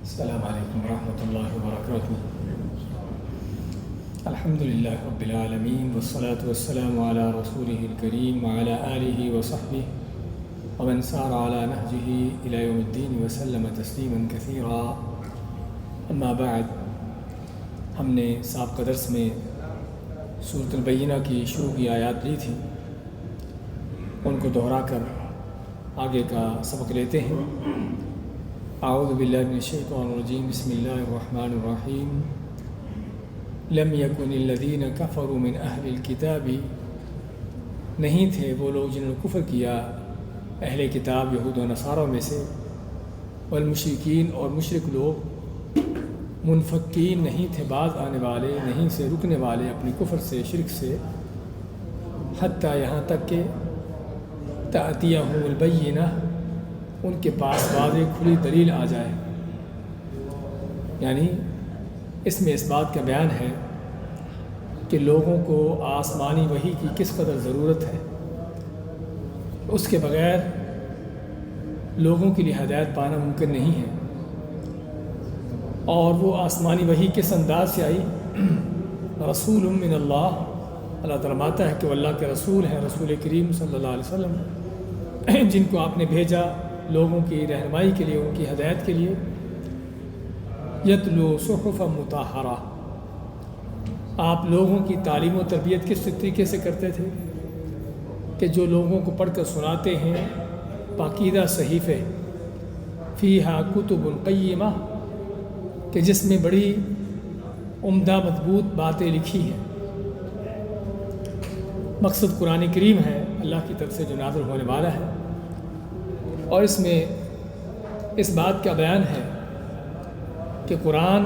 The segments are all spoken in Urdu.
السلام علیکم ورحمۃ اللہ وبرکاتہ۔ الحمد للہ رب العالمین والصلاة والسلام علی رسولہ الکریم وعلی آلہ وصحبہ ومن سار علی نہجہ الی یوم الدین وسلم تسلیما کثیرا۔ اما بعد، ہم نے سابقہ درس میں سورۃ البینہ کی شروع کی آیات لی تھی، ان کو دہرا کر آگے کا سبق لیتے ہیں۔ اعوذ باللہ من الشیطان الرجیم، بسم اللہ الرحمن الرحیم۔ لم یکن الذین کفروا من اہل الکتاب، نہیں تھے وہ لوگ جنہوں نے کفر کیا اہل کتاب یہود و نصارہ میں سے، والمشرکین اور مشرک لوگ، منفکین نہیں تھے باز آنے والے، نہیں سے رکنے والے اپنے کفر سے، شرک سے، حتیٰ یہاں تک کہ تأتیہم البینہ، ان کے پاس واضح کھلی دلیل آ جائے۔ یعنی اس میں اس بات کا بیان ہے کہ لوگوں کو آسمانی وحی کی کس قدر ضرورت ہے، اس کے بغیر لوگوں کے لیے ہدایت پانا ممکن نہیں ہے۔ اور وہ آسمانی وحی کس انداز سے آئی؟ رسول من اللہ، اللہ فرماتا ہے کہ وہ اللہ کے رسول ہیں، رسول کریم صلی اللہ علیہ وسلم، جن کو آپ نے بھیجا لوگوں کی رہنمائی کے لیے، ان کی ہدایت کے لیے۔ یتلو صحفا مطہرہ، آپ لوگوں کی تعلیم و تربیت کس طریقے سے کرتے تھے کہ جو لوگوں کو پڑھ کر سناتے ہیں پاکیزہ صحیفے، فیہا کتب قیمہ، کہ جس میں بڑی عمدہ مضبوط باتیں لکھی ہیں۔ مقصد قرآن کریم ہے، اللہ کی طرف سے جو نازل ہونے والا ہے، اور اس میں اس بات کا بیان ہے کہ قرآن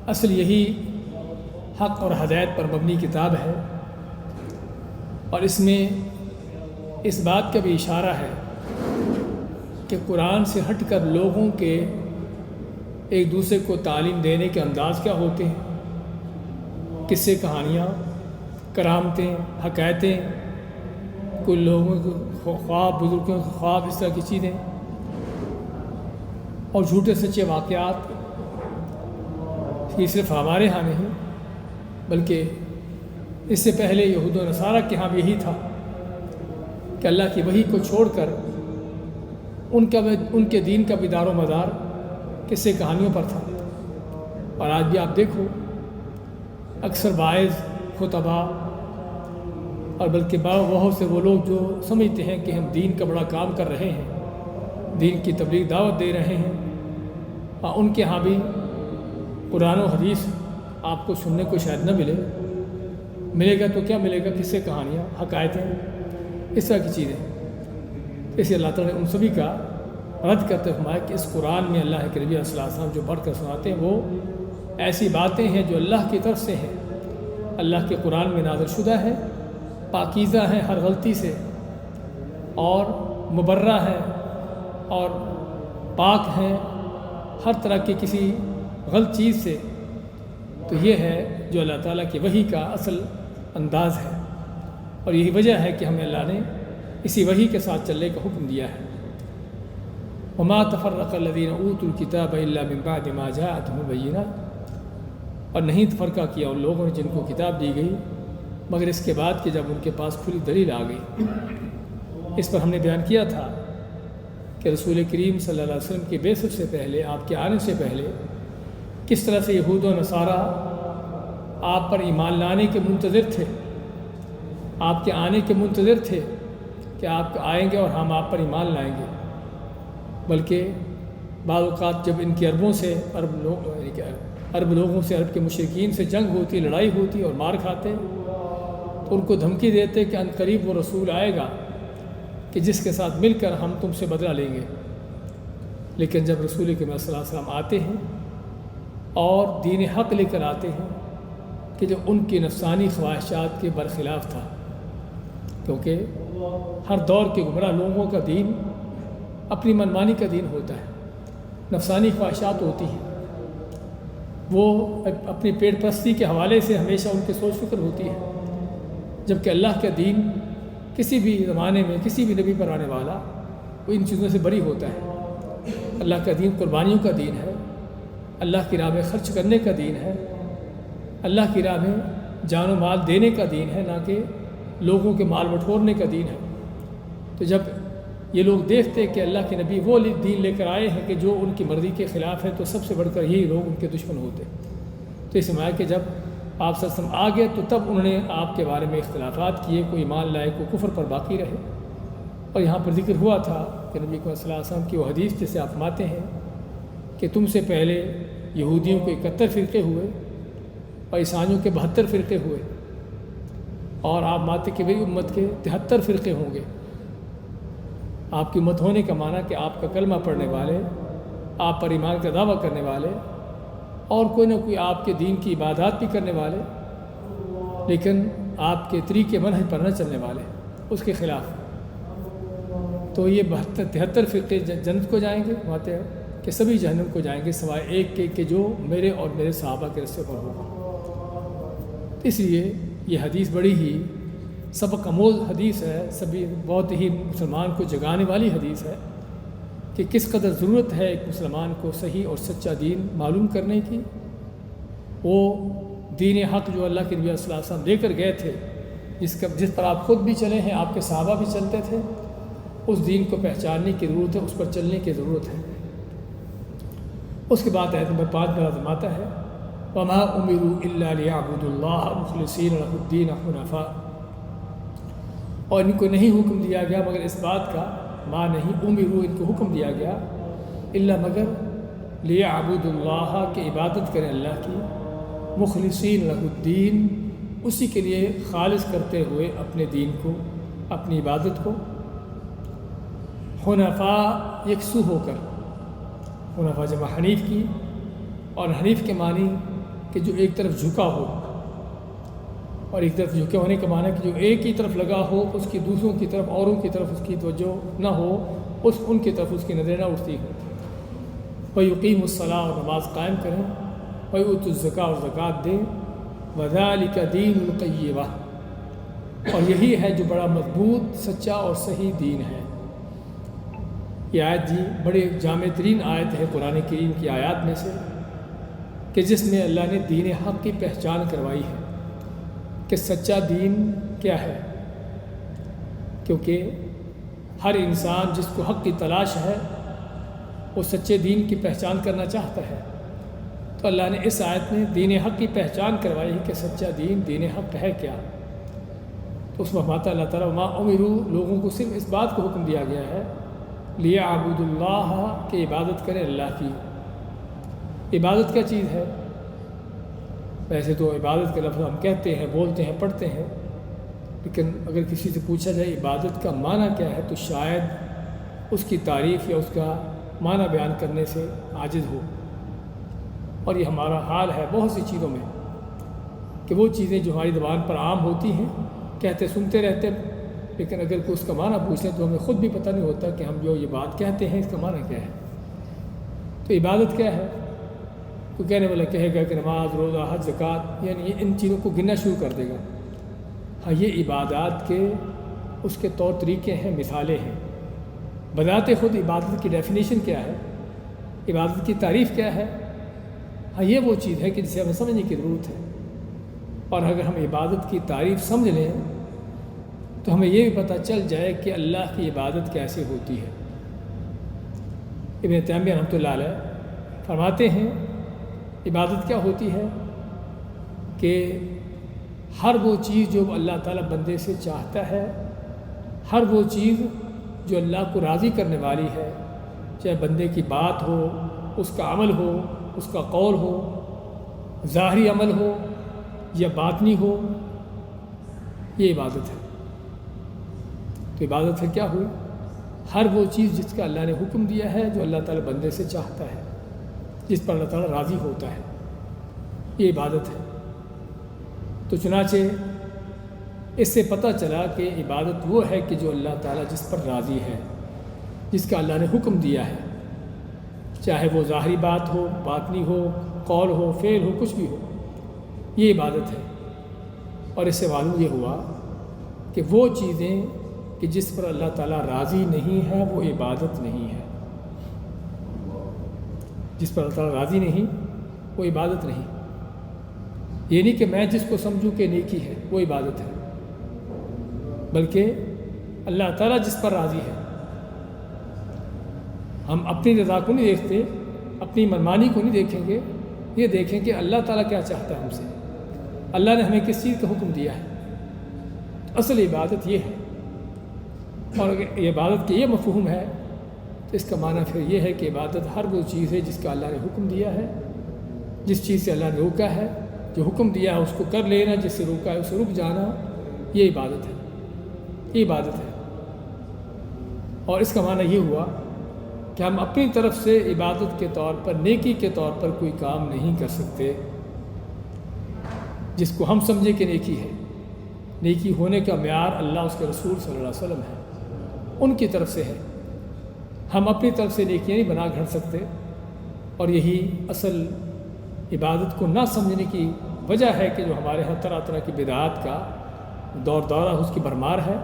اصل یہی حق اور ہدایت پر مبنی کتاب ہے، اور اس میں اس بات کا بھی اشارہ ہے کہ قرآن سے ہٹ کر لوگوں کے ایک دوسرے کو تعلیم دینے کے انداز کیا ہوتے ہیں، قصے، کہانیاں، کرامتیں، حکایتیں، کوئی لوگوں کے خواب، بزرگوں کے خواب، اس طرح کی چیزیں، اور جھوٹے سچے واقعات، یہ صرف ہمارے ہاں نہیں بلکہ اس سے پہلے یہود و نصارہ کے ہاں بھی یہی تھا کہ اللہ کی وحی کو چھوڑ کر ان کے دین کا بھی دار و مدار قصے کہانیوں پر تھا۔ اور آج بھی آپ دیکھو، اکثر واعظ، خطباء، اور بلکہ بہت سے وہ لوگ جو سمجھتے ہیں کہ ہم دین کا بڑا کام کر رہے ہیں، دین کی تبلیغ دعوت دے رہے ہیں، ان کے ہاں بھی قرآن و حدیث آپ کو سننے کو شاید نہ ملے گا تو کیا ملے گا؟ قصے، کہانیاں، حکایتیں، اس طرح کی چیزیں۔ اس لیے اللہ تعالیٰ نے ان سبھی کا رد کرتے فرمایا کہ اس قرآن میں اللہ کے نبی صلی اللہ علیہ وسلم جو پڑھ کر سناتے ہیں وہ ایسی باتیں ہیں جو اللہ کی طرف سے ہیں، اللہ کے قرآن میں نازل شدہ ہے، پاکیزہ ہیں ہر غلطی سے، اور مبرہ ہیں اور پاک ہیں ہر طرح کی کسی غلط چیز سے۔ تو یہ ہے جو اللہ تعالیٰ کی وحی کا اصل انداز ہے، اور یہی وجہ ہے کہ ہمیں اللہ نے اسی وحی کے ساتھ چلنے کا حکم دیا ہے۔ وما تفرق الذین اوتوا الکتاب الا من بعد ما جاءتهم البینۃ، اور نہیں تفرقہ کیا ان لوگوں نے جن کو کتاب دی گئی مگر اس کے بعد کہ جب ان کے پاس کھلی دلیل آ گئی۔ اس پر ہم نے بیان کیا تھا کہ رسول کریم صلی اللہ علیہ وسلم کی بعثت سے پہلے، آپ کے آنے سے پہلے، کس طرح سے یہود و نصارہ آپ پر ایمان لانے کے منتظر تھے، آپ کے آنے کے منتظر تھے کہ آپ آئیں گے اور ہم آپ پر ایمان لائیں گے۔ بلکہ بعض اوقات جب ان کی عرب لوگوں سے، عرب کے مشرکین سے جنگ ہوتی، لڑائی ہوتی اور مار کھاتے، تو ان کو دھمکی دیتے کہ عنقریب وہ رسول آئے گا کہ جس کے ساتھ مل کر ہم تم سے بدلہ لیں گے۔ لیکن جب رسول کریم صلی اللہ علیہ وسلم آتے ہیں اور دین حق لے کر آتے ہیں کہ جو ان کی نفسانی خواہشات کے برخلاف تھا، کیونکہ ہر دور کے گمراہ لوگوں کا دین اپنی منمانی کا دین ہوتا ہے، نفسانی خواہشات ہوتی ہیں، وہ اپنی پیٹ پرستی کے حوالے سے ہمیشہ ان کی سوچ فکر ہوتی ہے، جبکہ اللہ کا دین کسی بھی زمانے میں کسی بھی نبی پر آنے والا وہ ان چیزوں سے بری ہوتا ہے۔ اللہ کا دین قربانیوں کا دین ہے، اللہ کی راہ میں خرچ کرنے کا دین ہے، اللہ کی راہ میں جان و مال دینے کا دین ہے، نہ کہ لوگوں کے مال بٹورنے کا دین ہے۔ تو جب یہ لوگ دیکھتے کہ اللہ کے نبی وہ دین لے کر آئے ہیں کہ جو ان کی مرضی کے خلاف ہے، تو سب سے بڑھ کر یہی لوگ ان کے دشمن ہوتے۔ تو اس میں کہ جب آپ صلی اللہ علیہ وسلم آ گئے تو تب انہوں نے آپ کے بارے میں اختلافات کیے، کوئی ایمان لائے، کوئی کفر پر باقی رہے۔ اور یہاں پر ذکر ہوا تھا کہ نبی صلی اللہ علیہ وسلم کی وہ حدیث جسے آپ فرماتے ہیں کہ تم سے پہلے یہودیوں کے 71 فرقے ہوئے اور عیسائیوں کے 72 فرقے ہوئے، اور آپ ماتے کہ میری امت کے 73 فرقے ہوں گے۔ آپ کی امت ہونے کا معنی کہ آپ کا کلمہ پڑھنے والے، آپ پر ایمان کا دعویٰ کرنے والے، اور کوئی نہ کوئی آپ کے دین کی عبادات بھی کرنے والے، لیکن آپ کے طریقے منہج پر نہ چلنے والے، اس کے خلاف۔ تو یہ 73 فرقے جنت کو جائیں گے، ماتے ہیں کہ سبھی جہنم کو جائیں گے سوائے ایک کے کہ جو میرے اور میرے صحابہ کے رستے پر ہوگا۔ اس لیے یہ حدیث بڑی ہی سبق آموز حدیث ہے، سبھی بہت ہی مسلمان کو جگانے والی حدیث ہے کہ کس قدر ضرورت ہے ایک مسلمان کو صحیح اور سچا دین معلوم کرنے کی۔ وہ دین حق جو اللہ کے نبی صلی اللہ علیہ وسلم لے کر گئے تھے، جس پر آپ خود بھی چلے ہیں، آپ کے صحابہ بھی چلتے تھے، اس دین کو پہچاننے کی ضرورت ہے، اس پر چلنے کی ضرورت ہے۔ اس کے بعد آیت نمبر 5 میں فرماتا ہے وَمَا أُمِرُوا إِلَّا لِيَعْبُدُوا اللَّهَ مُخْلِصِينَ لَهُ الدِّينَ حُنَفَاءَ، اور ان کو نہیں حکم دیا گیا مگر اس بات کا، ما نہیں امروا ان کو حکم دیا گیا، الا مگر لِيَعْبُدُوا اللَّهَ کہ عبادت کریں اللہ کی، مخلصین لہ الدین اسی کے لیے خالص کرتے ہوئے اپنے دین کو، اپنی عبادت کو، حنفاء یکسو ہو کر، حنفاء جمع حنیف کی، اور حنیف کے معنی کہ جو ایک طرف جھکا ہو، اور ایک طرف جھکے ہونے کا معنی کہ جو ایک ہی طرف لگا ہو، اس کی دوسروں کی طرف، اوروں کی طرف اس کی توجہ نہ ہو، ان کی طرف اس کی نظریں نہ اٹھتی ہوں۔ وَيُقِيمُ الصَّلَاةَ اور نماز قائم کریں، وَيُؤْتُوا الزَّكَاةَ اور زکوٰۃ دیں، وَذَلِكَ دِينُ الْقَيِّمَةِ اور یہی ہے جو بڑا مضبوط، سچا اور صحیح دین ہے۔ یہ آیت جی بڑے جامع ترین آیت ہے قرآن کریم کی آیات میں سے، کہ جس میں اللہ نے دین حق کی پہچان کروائی ہے کہ سچا دین کیا ہے، کیونکہ ہر انسان جس کو حق کی تلاش ہے وہ سچے دین کی پہچان کرنا چاہتا ہے۔ تو اللہ نے اس آیت میں دین حق کی پہچان کروائی ہے کہ سچا دین، دین حق ہے کیا۔ تو اس میں فرماتا اللہ تعالیٰ ما امروا لوگوں کو صرف اس بات کو حکم دیا گیا ہے لیعبدوا اللہ کہ عبادت کریں اللہ کی۔ عبادت کیا چیز ہے؟ ویسے تو عبادت کا لفظ ہم کہتے ہیں، بولتے ہیں، پڑھتے ہیں، لیکن اگر کسی سے پوچھا جائے عبادت کا معنی کیا ہے تو شاید اس کی تعریف یا اس کا معنی بیان کرنے سے عاجز ہو۔ اور یہ ہمارا حال ہے بہت سی چیزوں میں، کہ وہ چیزیں جو ہماری زبان پر عام ہوتی ہیں، کہتے سنتے رہتے، لیکن اگر کوئی اس کا معنی پوچھ لیں تو ہمیں خود بھی پتہ نہیں ہوتا کہ ہم جو یہ بات کہتے ہیں اس کا معنی کیا ہے۔ تو عبادت کیا ہے؟ کوئی کہنے والا کہے گا کہ نماز، روزہ، حج، زکوٰۃ، یعنی ان چیزوں کو گننا شروع کر دے گا۔ ہاں، یہ عبادات کے اس کے طور طریقے ہیں، مثالیں ہیں۔ بذات خود عبادت کی ڈیفینیشن کیا ہے، عبادت کی تعریف کیا ہے؟ ہاں، یہ وہ چیز ہے کہ جسے ہمیں سمجھنے کی ضرورت ہے۔ اور اگر ہم عبادت کی تعریف سمجھ لیں تو ہمیں یہ بھی پتہ چل جائے کہ اللہ کی عبادت کیسے ہوتی ہے۔ ابن تیمیہ رحمۃ اللہ علیہ فرماتے ہیں عبادت کیا ہوتی ہے کہ ہر وہ چیز جو اللہ تعالیٰ بندے سے چاہتا ہے، ہر وہ چیز جو اللہ کو راضی کرنے والی ہے، چاہے بندے کی بات ہو، اس کا عمل ہو، اس کا قول ہو، ظاہری عمل ہو یا باطنی ہو، یہ عبادت ہے۔ تو عبادت پھر کیا ہوئی؟ ہر وہ چیز جس کا اللہ نے حکم دیا ہے، جو اللہ تعالیٰ بندے سے چاہتا ہے، جس پر اللہ تعالیٰ راضی ہوتا ہے، یہ عبادت ہے۔ تو چنانچہ اس سے پتہ چلا کہ عبادت وہ ہے کہ جو اللہ تعالیٰ جس پر راضی ہے، جس کا اللہ نے حکم دیا ہے، چاہے وہ ظاہری بات ہو، باطنی ہو، قول ہو، فعل ہو، کچھ بھی ہو، یہ عبادت ہے۔ اور اس سے معلوم یہ ہوا کہ وہ چیزیں کہ جس پر اللہ تعالیٰ راضی نہیں ہے وہ عبادت نہیں ہے۔ جس پر اللہ تعالیٰ راضی نہیں وہ عبادت نہیں. یہ نہیں کہ میں جس کو سمجھوں کہ نیکی ہے وہ عبادت ہے، بلکہ اللہ تعالیٰ جس پر راضی ہے. ہم اپنی رضا کو نہیں دیکھتے، اپنی منمانی کو نہیں دیکھیں گے، یہ دیکھیں کہ اللہ تعالیٰ کیا چاہتا ہے ہم سے، اللہ نے ہمیں کس چیز کا حکم دیا ہے. تو اصل عبادت یہ ہے. اور اگر عبادت کے یہ مفہوم ہے تو اس کا معنی پھر یہ ہے کہ عبادت ہر وہ چیز ہے جس کا اللہ نے حکم دیا ہے، جس چیز سے اللہ نے روکا ہے، جو حکم دیا ہے اس کو کر لینا، جس سے روکا ہے اسے رک جانا، یہ عبادت ہے. یہ عبادت ہے. اور اس کا معنی یہ ہوا کہ ہم اپنی طرف سے عبادت کے طور پر، نیکی کے طور پر کوئی کام نہیں کر سکتے جس کو ہم سمجھے کہ نیکی ہے. نیکی ہونے کا معیار اللہ اس کے رسول صلی اللہ علیہ وسلم ہے، ان کی طرف سے ہے. ہم اپنی طرف سے نیکیاں نہیں بنا گھڑ سکتے. اور یہی اصل عبادت کو نہ سمجھنے کی وجہ ہے کہ جو ہمارے ہاں طرح طرح کی بدعات کا دورہ اس کی بھرمار ہے.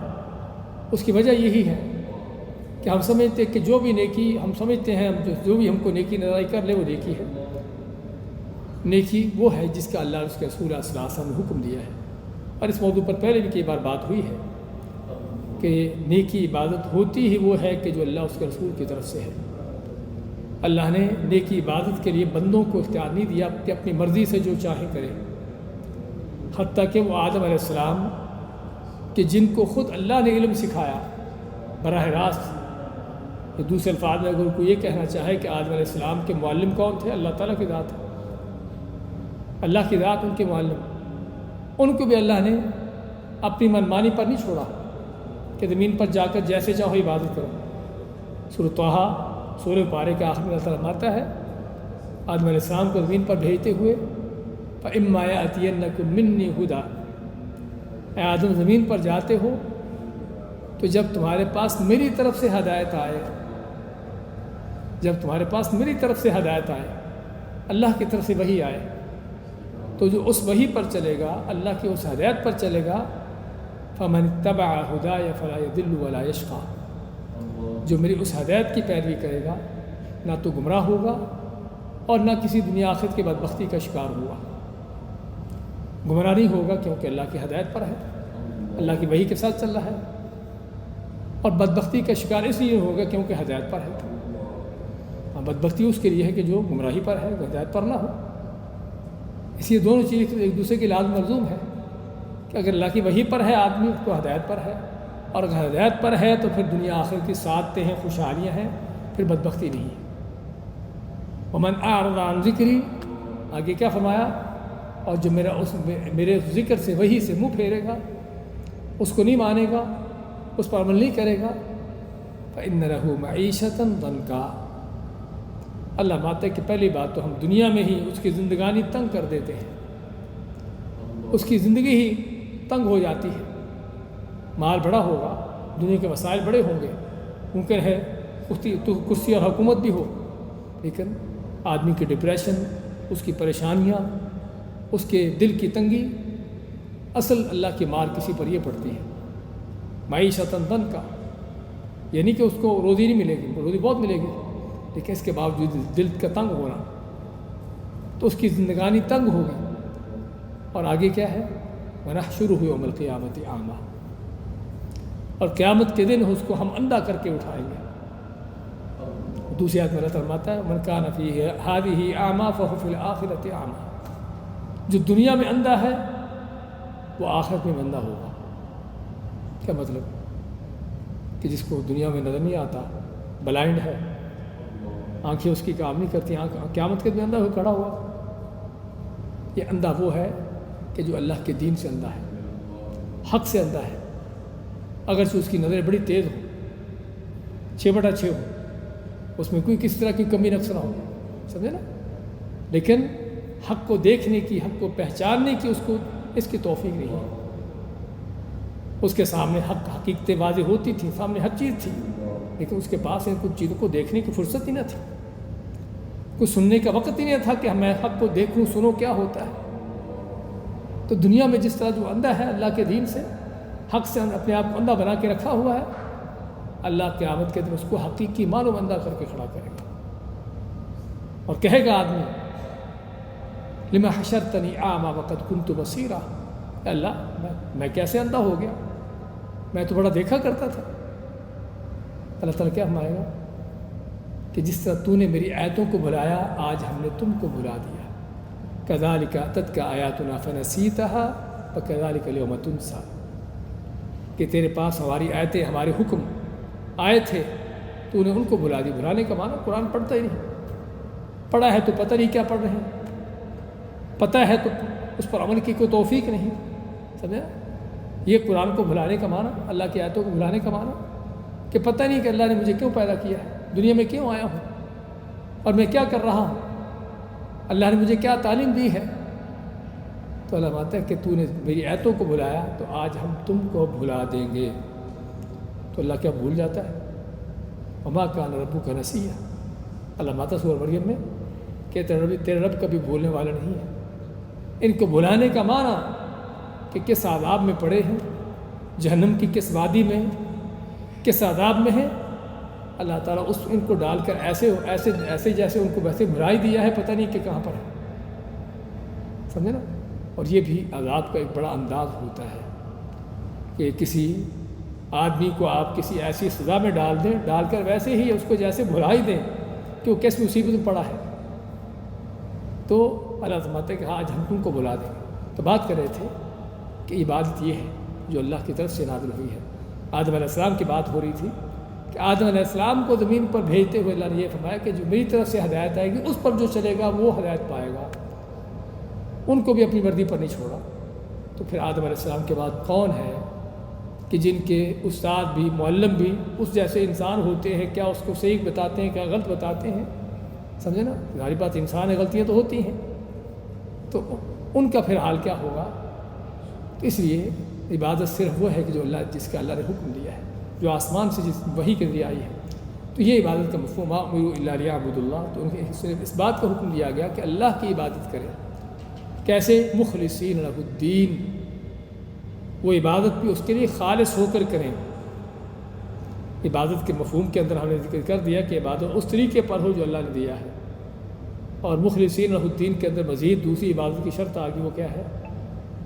اس کی وجہ یہی ہے کہ ہم سمجھتے ہیں کہ جو بھی نیکی ہم سمجھتے ہیں، جو بھی ہم کو نیکی نظر کر لے وہ نیکی ہے. نیکی وہ ہے جس کا اللہ اس کے رسول صلی اللہ علیہ وسلم نے حکم دیا ہے. اور اس موضوع پر پہلے بھی کئی بار بات ہوئی ہے کہ نیکی عبادت ہوتی ہی وہ ہے کہ جو اللہ اس کے رسول کی طرف سے ہے. اللہ نے نیکی عبادت کے لیے بندوں کو اختیار نہیں دیا کہ اپنی مرضی سے جو چاہے کرے. حتیٰ کہ وہ آدم علیہ السلام کہ جن کو خود اللہ نے علم سکھایا براہ راست. دوسرے الفاظ میں اگر کوئی یہ کہنا چاہے کہ آدم علیہ السلام کے معلم کون تھے، اللہ تعالیٰ کی ذات ہے. اللہ کی ذات ان کے معلم. ان کو بھی اللہ نے اپنی منمانی پر نہیں چھوڑا کہ زمین پر جا کر جیسے چاہو عبادت کرو. سورۃ طٰہٰ سورہ پارے کے آخر میں اللہ تعالیٰ فرماتا ہے آدم علیہ السلام کو زمین پر بھیجتے ہوئے فَإِمَّا يَأْتِيَنَّكُم مِّنِّي هُدًى، اے آدم زمین پر جاتے ہو تو جب تمہارے پاس میری طرف سے ہدایت آئے، جب تمہارے پاس میری طرف سے ہدایت آئے، اللہ کی طرف سے وحی آئے، تو جو اس وحی پر چلے گا، اللہ کی اس ہدایت پر چلے گا، فَمَنِ اتَّبَعَ هُدَايَ فَلَا يَضِلُّ وَلَا يَشْقَىٰ، جو میری اس ہدایت کی پیروی کرے گا نہ تو گمراہ ہوگا اور نہ کسی دنیا آخرت کی بدبختی کا شکار ہوا. گمراہ نہیں ہوگا کیونکہ اللہ کی ہدایت پر ہے، اللہ کی وحی کے ساتھ چل رہا ہے. اور بدبختی کا شکار اس لیے ہوگا کیونکہ ہدایت پر ہے. بدبختی اس کے لیے ہے کہ جو گمراہی پر ہے، ہدایت پر نہ ہو. اس لیے دونوں چیزیں ایک دوسرے کے لازم ملزوم ہے کہ اگر اللہ کی وحی پر ہے آدمی تو ہدایت پر ہے، اور اگر ہدایت پر ہے تو پھر دنیا آخر کی سعادتیں ہیں، خوشحالیاں ہیں، پھر بدبختی نہیں ہے. وَمَنْ أَعْرَضَ عَنْ ذِكْرِي، آگے کیا فرمایا، اور جو میرے ذکر سے وحی سے منہ پھیرے گا، اس کو نہیں مانے گا، اس پر عمل نہیں کرے گا، فَإِنَّ لَهُ مَعِيشَةً ضَنْكَا، اللہ مانتا ہے کہ پہلی بات تو ہم دنیا میں ہی اس کی زندگانی تنگ کر دیتے ہیں، اس کی زندگی ہی تنگ ہو جاتی ہے. مال بڑا ہوگا، دنیا کے وسائل بڑے ہوں گے، ممکن ہے کرسی اور حکومت بھی ہو، لیکن آدمی کی ڈپریشن، اس کی پریشانیاں، اس کے دل کی تنگی، اصل اللہ کی مار کسی پر یہ پڑتی ہے. معیشتاً ضنکا، یعنی کہ اس کو روزی نہیں ملے گی، روزی بہت ملے گی لیکن اس کے باوجود دل کا تنگ ہونا، تو اس کی زندگانی تنگ ہوگی. اور آگے کیا ہے، وَنَحْشُرُهُ يَوْمَ الْقِيَامَةِ أَعْمَىٰ، اور قیامت کے دن اس کو ہم اندھا کر کے اٹھائیں گے. دوسری آیت میں اللہ فرماتا ہے مَنْ كَانَ فِي هَٰذِهِ أَعْمَىٰ فَهُوَ فِي الْآخِرَةِ أَعْمَىٰ، جو دنیا میں اندھا ہے وہ آخرت میں اندھا ہوگا. کیا مطلب کہ جس کو دنیا میں نظر نہیں آتا، بلائنڈ ہے، آنکھیں اس کی کام نہیں کرتی، قیامت کے دن اندھا ہو کھڑا ہوا. یہ اندھا وہ ہے کہ جو اللہ کے دین سے اندھا ہے، حق سے اندھا ہے. اگرچہ اس کی نظریں بڑی تیز ہوں، 6/6 ہو، اس میں کوئی کس طرح کی کمی نقص نہ ہو، سمجھے نا، لیکن حق کو دیکھنے کی، حق کو پہچاننے کی اس کی توفیق نہیں ہے. اس کے سامنے حقیقتیں واضح ہوتی تھیں، سامنے ہر چیز تھی، لیکن اس کے پاس ان کچھ چیزوں کو دیکھنے کی فرصت ہی نہ تھی، کچھ سننے کا وقت ہی نہیں تھا کہ میں حق کو دیکھوں، سنوں کیا ہوتا ہے. تو دنیا میں جس طرح جو اندھا ہے اللہ کے دین سے، حق سے اپنے آپ کو اندھا بنا کے رکھا ہوا ہے، اللہ قیامت کے دن اس کو حقیقی معنوں میں اندھا کر کے کھڑا کرے گا. اور کہے گا آدمی لما حشرتنی اعمی وقد کنت بصیرا، اللہ میں کیسے اندھا ہو گیا، میں تو بڑا دیکھا کرتا تھا۔ اللہ تعالیٰ کیا فرمائے گا کہ جس طرح تو نے میری آیتوں کو بھلایا آج ہم نے تم کو بھلا دیا، کذالک اتتک آیاتنا فنسیتها وکذالک اليوم تنسی، کہ تیرے پاس ہماری آیتیں ہمارے حکم آئے تھے تو نے ان کو بھلا دی۔ بھلانے کا معنی قرآن پڑھتا ہی نہیں، پڑھا ہے تو پتہ نہیں کیا پڑھ رہے ہیں، پتہ ہے تو اس پر عمل کی کوئی توفیق نہیں، سمجھا؟ یہ قرآن کو بھلانے کا معنی، اللہ کی آیتوں کو بھلانے کا معنی کہ پتہ نہیں کہ اللہ نے مجھے کیوں پیدا کیا ہے، دنیا میں کیوں آیا ہوں اور میں کیا کر رہا ہوں، اللہ نے مجھے کیا تعلیم دی ہے۔ تو اللہ مانتا ہے کہ تو نے میری آیتوں کو بھلایا تو آج ہم تم کو بھلا دیں گے۔ تو اللہ کیا بھول جاتا ہے؟ وما کان ربک نسیا، اللہ ماتا سورہ مریم میں کہ تیرے رب کبھی بھولنے والا نہیں ہے۔ ان کو بھلانے کا معنی کہ کس عذاب میں پڑے ہیں، جہنم کی کس وادی میں، کس عذاب میں ہے، اللہ تعالیٰ ان کو ڈال کر ایسے جیسے ان کو ویسے بھلا ہی دیا ہے، پتہ نہیں کہ کہاں پر ہے، سمجھے نا؟ اور یہ بھی عذاب کا ایک بڑا انداز ہوتا ہے کہ کسی آدمی کو آپ کسی ایسی سزا میں ڈال دیں، ڈال کر ویسے ہی اس کو جیسے بھلا ہی دیں کہ وہ کس مصیبت میں پڑا ہے۔ تو اللہ سمجھتے ہیں کہ آج ہم تم کو بلا دیں گے۔ تو بات کر رہے تھے کہ عبادت یہ ہے جو اللہ کی طرف سے نازل ہوئی ہے۔ آدم علیہ السلام کی بات ہو رہی تھی کہ آدم علیہ السلام کو زمین پر بھیجتے ہوئے اللہ نے یہ فرمایا کہ جو میری طرف سے ہدایت آئے گی اس پر جو چلے گا وہ ہدایت پائے گا، ان کو بھی اپنی مردی پر نہیں چھوڑا۔ تو پھر آدم علیہ السلام کے بعد کون ہے کہ جن کے استاد بھی معلم بھی اس جیسے انسان ہوتے ہیں، کیا اس کو صحیح بتاتے ہیں، کیا غلط بتاتے ہیں، سمجھے نا؟ ظاہری بات انسان ہے، غلطیاں تو ہوتی ہیں، تو ان کا پھر حال کیا ہوگا؟ تو اس لیے عبادت صرف وہ ہے کہ جو جس کا اللہ نے حکم دیا ہے، جو آسمان سے جس وحی کے ذریعے آئی ہے۔ تو یہ عبادت کا مفہوم امروا الا لیعبدوا اللہ، تو ان کے صرف اس بات کا حکم دیا گیا کہ اللہ کی عبادت کریں۔ کیسے؟ مخلصین لہ الدین، وہ عبادت بھی اس کے لیے خالص ہو کر کریں۔ عبادت کے مفہوم کے اندر ہم نے ذکر کر دیا کہ عبادت اس طریقے پر ہو جو اللہ نے دیا ہے، اور مخلصین لہ الدین کے اندر مزید دوسری عبادت کی شرط آگی، وہ کیا ہے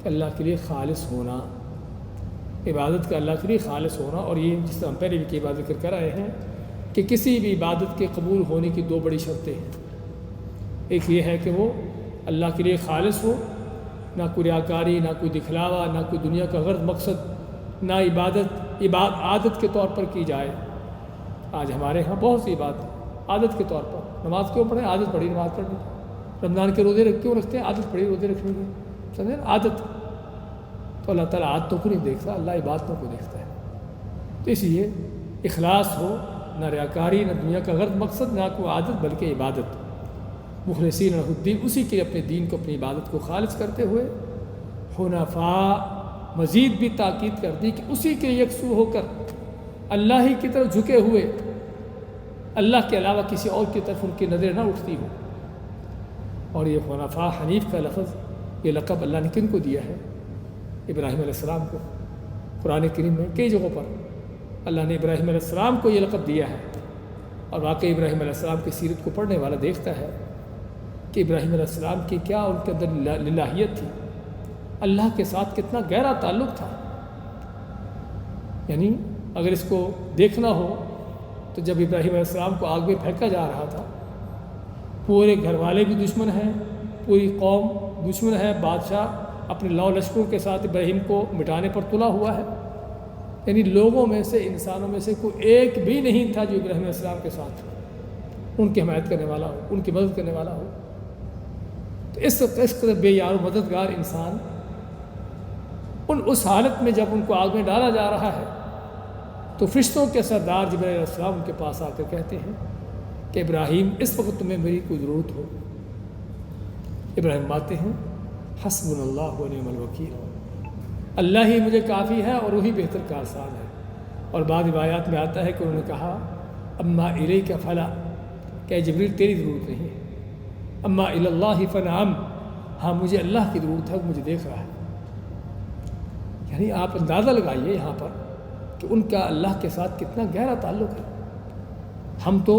کہ اللہ کے لیے خالص ہونا، عبادت کا اللہ کے لیے خالص ہونا۔ اور یہ جس طرح ہم پہلے بھی کی بات ذکر کر رہے ہیں کہ کسی بھی عبادت کے قبول ہونے کی دو بڑی شرطیں ہیں۔ ایک یہ ہے کہ وہ اللہ کے لیے خالص ہو، نہ کوئی ریاکاری، نہ کوئی دکھلاوا، نہ کوئی دنیا کا غرض مقصد، نہ عادت کے طور پر کی جائے۔ آج ہمارے ہاں بہت سی بات عادت کے طور پر، نماز کیوں پڑھیں؟ عادت پڑھی نماز پڑھنے کی۔ رمضان کے روزے کیوں رکھتے ہیں؟ عادت پڑھی روزے رکھنے کی، سمجھے نا؟ عادت۔ تو اللہ تعالیٰ عادتوں کو نہیں دیکھتا، اللہ عبادتوں کو دیکھتا ہے۔ تو اس لیے اخلاص ہو، نہ ریاکاری، نہ دنیا کا غرض مقصد، نہ کوئی عادت بلکہ عبادت۔ مخلصین لہ الدین، اسی کے لیے اپنے دین کو، اپنی عبادت کو خالص کرتے ہوئے۔ حنفاء، مزید بھی تاکید کر دی کہ اسی کے یکسو ہو کر اللہ ہی کی طرف جھکے ہوئے، اللہ کے علاوہ کسی اور کی طرف ان کی نظر نہ اٹھتی ہو۔ اور یہ حنفاء، حنیف کا لفظ، یہ لقب اللہ نے کن کو دیا ہے؟ ابراہیم علیہ السلام کو۔ قرآن کریم میں کئی جگہوں پر اللہ نے ابراہیم علیہ السلام کو یہ لقب دیا ہے، اور واقعی ابراہیم علیہ السلام کی سیرت کو پڑھنے والا دیکھتا ہے کہ ابراہیم علیہ السلام کی کیا ان کے اندر للہیت تھی، اللہ کے ساتھ کتنا گہرا تعلق تھا۔ یعنی اگر اس کو دیکھنا ہو تو جب ابراہیم علیہ السلام کو آگ میں پھینکا جا رہا تھا، پورے گھر والے بھی دشمن ہیں، پوری قوم دشمن ہے، بادشاہ اپنے لشکروں کے ساتھ ابراہیم کو مٹانے پر تلا ہوا ہے، یعنی لوگوں میں سے، انسانوں میں سے کوئی ایک بھی نہیں تھا جو ابراہیم علیہ السلام کے ساتھ ان کی حمایت کرنے والا ہو، ان کی مدد کرنے والا ہو۔ تو اس قدر بے یار و مددگار انسان اس حالت میں جب ان کو آگ میں ڈالا جا رہا ہے تو فرشتوں کے سردار جبرائیل علیہ السلام ان کے پاس آ کر کہتے ہیں کہ ابراہیم اس وقت تمہیں میری کوئی ضرورت ہو۔ ابراہیم آتے ہیں، حسبنا اللہ و نعم الوکیل، اللہ ہی مجھے کافی ہے اور وہی بہتر کارساز ہے۔ اور بعض روایات میں آتا ہے کہ انہوں نے کہا اما الیک فلا، کہ جبریل تیری ضرورت نہیں ہے، اما الی اللہ فنعم، ہاں مجھے اللہ کی ضرورت ہے، مجھے دیکھ رہا ہے۔ یعنی آپ اندازہ لگائیے یہاں پر کہ ان کا اللہ کے ساتھ کتنا گہرا تعلق ہے۔ ہم تو